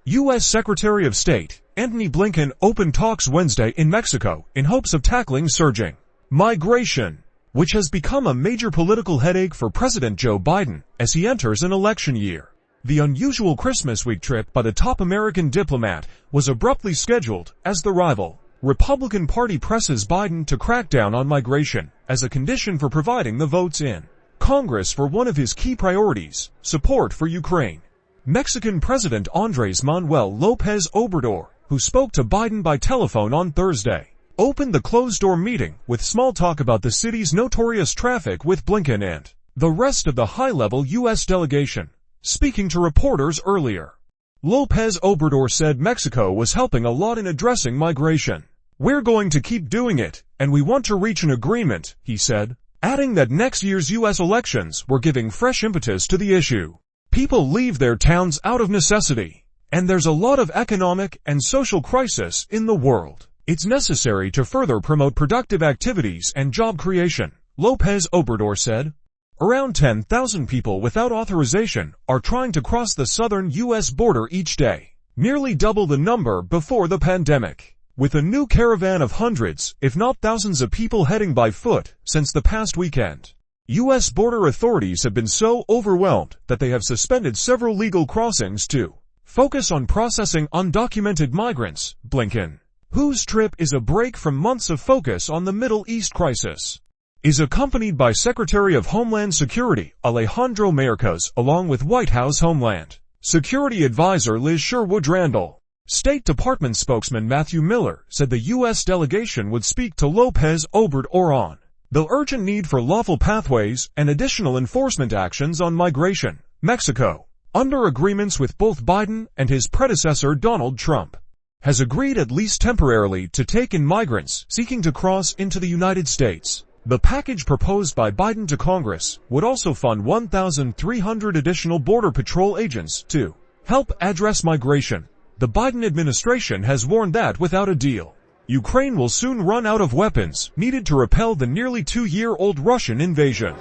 U.S. Secretary of State Antony Blinken opened talks Wednesday in Mexico in hopes of tackling surging migration, which has become a major political headache for President Joe Biden as he enters an election year. The unusual Christmas week trip by the top American diplomat was abruptly scheduled as the rival Republican Party presses Biden to crack down on migration as a condition for providing the votes in Congress for one of his key priorities, support for Ukraine. Mexican President Andrés Manuel López Obrador, who spoke to Biden by telephone on Thursday, opened the closed-door meeting with small talk about the city's notorious traffic with Blinken and the rest of the high-level U.S. delegation. Speaking to reporters earlier, López Obrador said Mexico was helping a lot in addressing migration. "We're going to keep doing it, and we want to reach an agreement," he said, adding that next year's U.S. elections were giving fresh impetus to the issue. People leave their towns out of necessity, and there's a lot of economic and social crisis in the world. It's necessary to further promote productive activities and job creation, López Obrador said. Around 10,000 people without authorization are trying to cross the southern U.S. border each day, nearly double the number before the pandemic, with a new caravan of hundreds, if not thousands of people heading by foot since the past weekend. U.S. border authorities have been so overwhelmed that they have suspended several legal crossings to focus on processing undocumented migrants. Blinken, whose trip is a break from months of focus on the Middle East crisis, is accompanied by Secretary of Homeland Security Alejandro Mayorkas along with White House Homeland Security Advisor Liz Sherwood-Randall. State Department spokesman Matthew Miller said the U.S. delegation would speak to López Obrador on the urgent need for lawful pathways and additional enforcement actions on migration. Mexico, under agreements with both Biden and his predecessor Donald Trump, has agreed at least temporarily to take in migrants seeking to cross into the United States. The package proposed by Biden to Congress would also fund 1,300 additional Border Patrol agents to help address migration. The Biden administration has warned that without a deal, Ukraine will soon run out of weapons needed to repel the nearly 2-year-old Russian invasion.